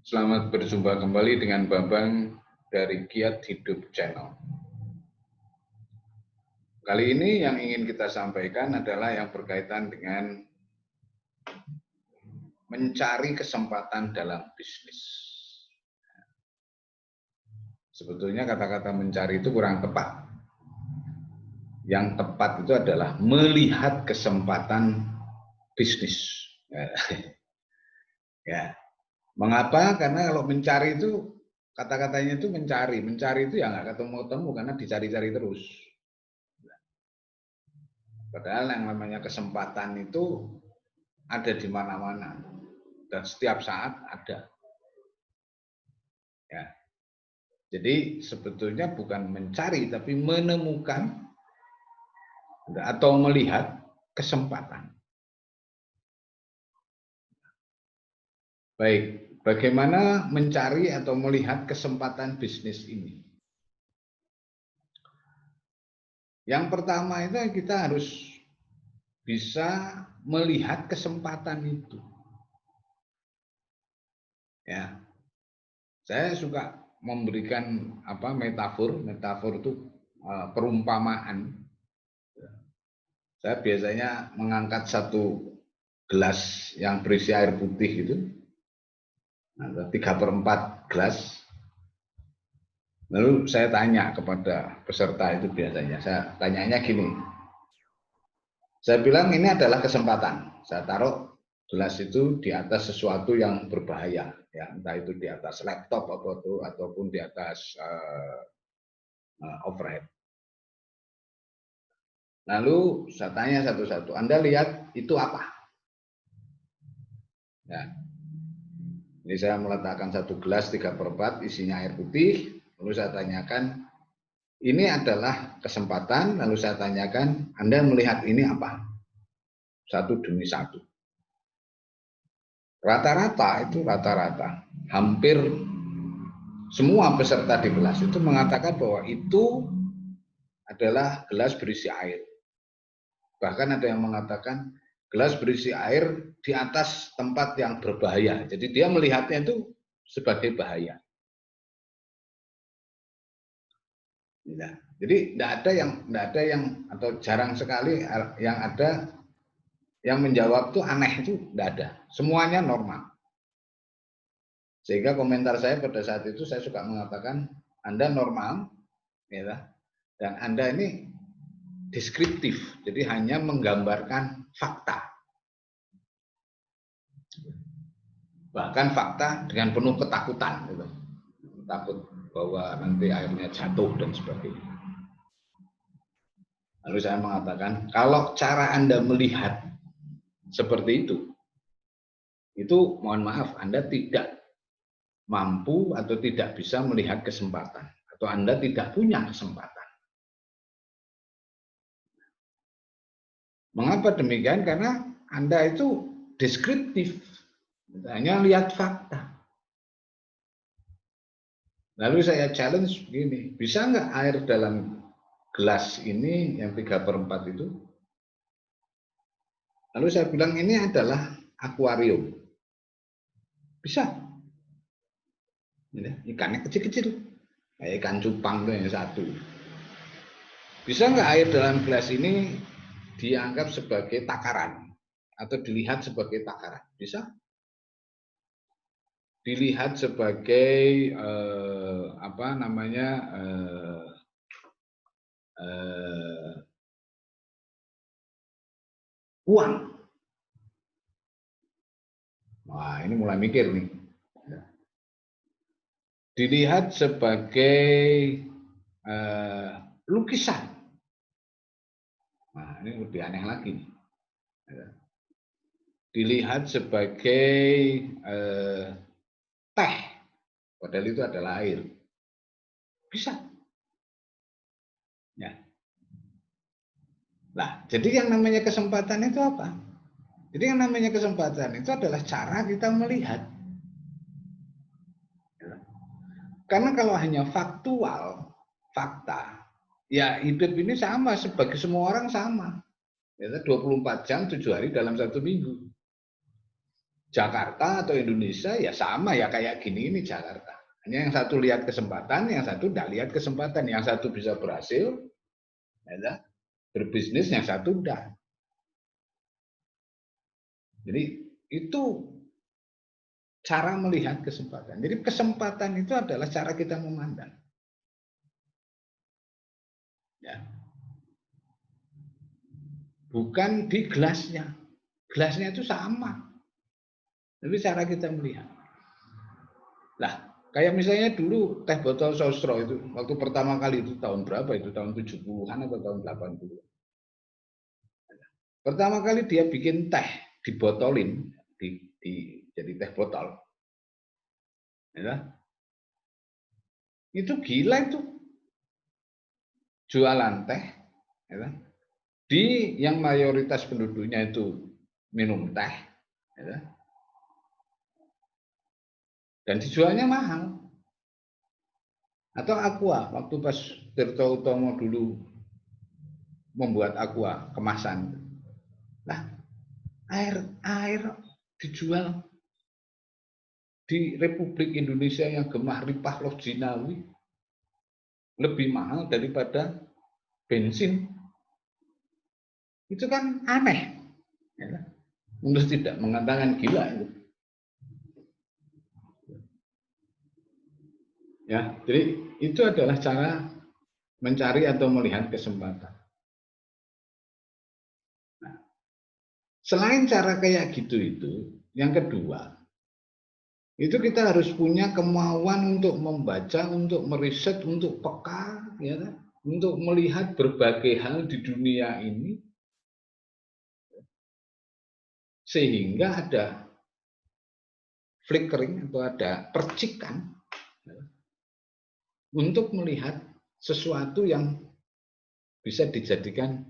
Selamat berjumpa kembali dengan Bambang dari Giat Hidup Channel. Kali ini yang ingin kita sampaikan adalah yang berkaitan dengan mencari kesempatan dalam bisnis. Sebetulnya kata-kata mencari itu kurang tepat. Yang tepat itu adalah melihat kesempatan bisnis. Ya. Mengapa? Karena kalau mencari itu kata-katanya itu mencari itu ya nggak ketemu-temu karena dicari-cari terus. Padahal yang namanya kesempatan itu ada di mana-mana dan setiap saat ada. Ya. Jadi sebetulnya bukan mencari tapi menemukan atau melihat kesempatan. Baik, bagaimana mencari atau melihat kesempatan bisnis ini? Yang pertama itu kita harus bisa melihat kesempatan itu. Ya, saya suka memberikan metafor itu perumpamaan. Saya biasanya mengangkat satu gelas yang berisi air putih itu, 3/4 gelas. Lalu saya tanya kepada peserta itu biasanya, saya tanyanya gini, saya bilang ini adalah kesempatan. Saya taruh gelas itu di atas sesuatu yang berbahaya, ya, entah itu di atas laptop ataupun di atas overhead. Lalu saya tanya satu-satu, Anda lihat itu apa? Ya. Ini saya meletakkan satu gelas 3/4 isinya air putih, lalu saya tanyakan, ini adalah kesempatan, lalu saya tanyakan, Anda melihat ini apa? Satu demi satu. Rata-rata, hampir semua peserta di kelas itu mengatakan bahwa itu adalah gelas berisi air. Bahkan ada yang mengatakan gelas berisi air di atas tempat yang berbahaya. Jadi dia melihatnya itu sebagai bahaya. Nah, jadi tidak ada yang atau jarang sekali yang ada yang menjawab tuh aneh, itu tidak ada. Semuanya normal. Sehingga komentar saya pada saat itu saya suka mengatakan Anda normal, ya, dan Anda ini deskriptif, jadi hanya menggambarkan fakta. Bahkan fakta dengan penuh ketakutan, gitu. Takut bahwa nanti airnya jatuh dan sebagainya. Lalu saya mengatakan, kalau cara Anda melihat seperti itu mohon maaf, Anda tidak mampu atau tidak bisa melihat kesempatan, atau Anda tidak punya kesempatan. Mengapa demikian? Karena Anda itu deskriptif, hanya lihat fakta. Lalu saya challenge begini, bisa nggak air dalam gelas ini yang 3/4 itu? Lalu saya bilang ini adalah akuarium. Bisa. Ikannya kecil-kecil, kayak ikan cupang tuh yang satu. Bisa nggak air dalam gelas ini dianggap sebagai takaran atau dilihat sebagai takaran? Bisa. Dilihat sebagai uang. Wah, ini mulai mikir nih. Dilihat sebagai lukisan. Nah, ini lebih aneh lagi nih. Dilihat sebagai teh, padahal itu adalah air. Bisa. Ya. Nah, jadi yang namanya kesempatan itu apa? Jadi yang namanya kesempatan itu adalah cara kita melihat. Karena kalau hanya faktual, fakta, ya hidup ini sama, sebagai semua orang sama. Ya, 24 jam, 7 hari dalam 1 minggu. Jakarta atau Indonesia ya sama ya kayak gini ini Jakarta. Hanya yang satu lihat kesempatan, yang satu tidak lihat kesempatan. Yang satu bisa berhasil, ya, berbisnis, yang satu tidak. Jadi itu cara melihat kesempatan. Jadi kesempatan itu adalah cara kita memandang. Ya. Bukan di gelasnya. Gelasnya itu sama. Tapi cara kita melihat. Lah, kayak misalnya dulu teh botol sosro itu, waktu pertama kali itu tahun berapa itu? Tahun 70-an atau tahun 80-an. Pertama kali dia bikin teh, dibotolin, jadi teh botol. Ya. Itu gila itu. Jualan teh, ya. Di yang mayoritas penduduknya itu minum teh, ya. Dan dijualnya mahal. Atau aqua, waktu pas Tirto Utomo dulu membuat aqua kemasan. Nah, air dijual di Republik Indonesia yang gemah ripah loh jinawi lebih mahal daripada bensin. Itu kan aneh. Ya. Menurut tidak mengatakan gila itu. Ya, jadi itu adalah cara mencari atau melihat kesempatan. Nah, selain cara kayak gitu itu, yang kedua, itu kita harus punya kemauan untuk membaca, untuk meriset, untuk peka, ya, untuk melihat berbagai hal di dunia ini, sehingga ada flickering atau ada percikan untuk melihat sesuatu yang bisa dijadikan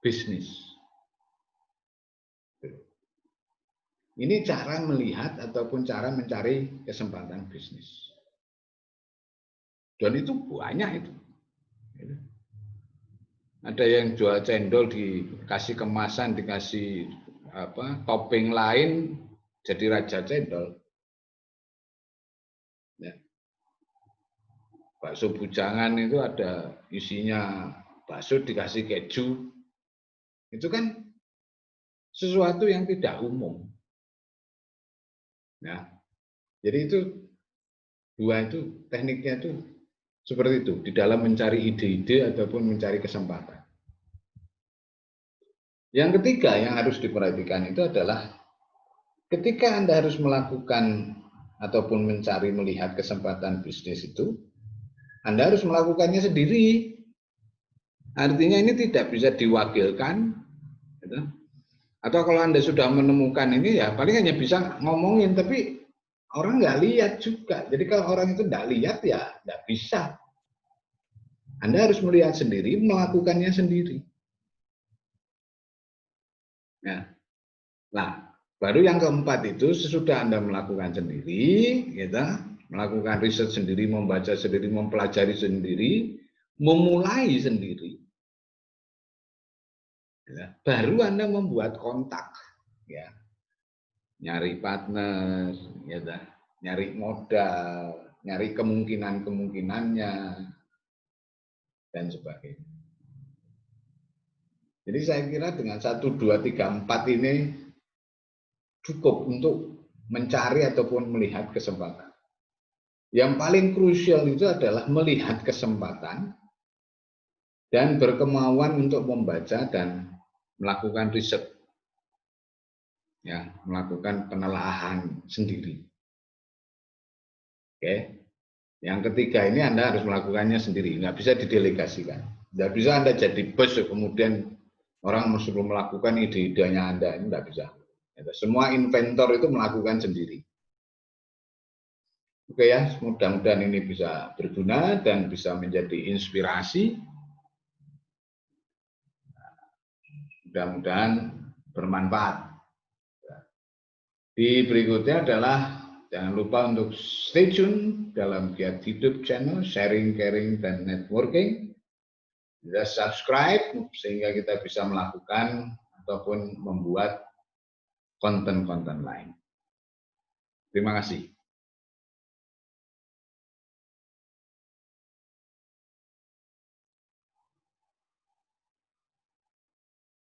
bisnis. Ini cara melihat ataupun cara mencari kesempatan bisnis. Dan itu banyak itu. Ada yang jual cendol dikasih kemasan, dikasih topping lain, jadi raja cendol. Ya. Bakso bujangan itu ada isinya bakso dikasih keju. Itu kan sesuatu yang tidak umum. Nah, jadi itu dua itu tekniknya itu seperti itu di dalam mencari ide-ide ataupun mencari kesempatan. Yang ketiga yang harus diperhatikan itu adalah ketika Anda harus melakukan ataupun mencari melihat kesempatan bisnis itu, Anda harus melakukannya sendiri. Artinya ini tidak bisa diwakilkan. Atau kalau Anda sudah menemukan ini ya paling hanya bisa ngomongin, tapi orang nggak lihat juga. Jadi kalau orang itu nggak lihat ya nggak bisa. Anda harus melihat sendiri, melakukannya sendiri. Ya. Nah, baru yang keempat itu sesudah Anda melakukan sendiri, gitu, melakukan riset sendiri, membaca sendiri, mempelajari sendiri, memulai sendiri, ya, baru Anda membuat kontak, ya, nyari partner, gitu, nyari modal, nyari kemungkinan-kemungkinannya, dan sebagainya. Jadi saya kira dengan 1, 2, 3, 4 ini cukup untuk mencari ataupun melihat kesempatan. Yang paling krusial itu adalah melihat kesempatan dan berkemauan untuk membaca dan melakukan riset. Ya, melakukan penelaahan sendiri. Oke. Yang ketiga ini Anda harus melakukannya sendiri, nggak bisa didelegasikan. Nggak bisa Anda jadi bos kemudian orang suruh melakukan ide-idenya Anda, ini nggak bisa. Semua inventor itu melakukan sendiri. Oke ya, mudah-mudahan ini bisa berguna dan bisa menjadi inspirasi. Mudah-mudahan bermanfaat. Di berikutnya adalah jangan lupa untuk stay tune dalam Giat Hidup channel, sharing, caring, dan networking. Kita subscribe sehingga kita bisa melakukan ataupun membuat konten-konten lain. Terima kasih.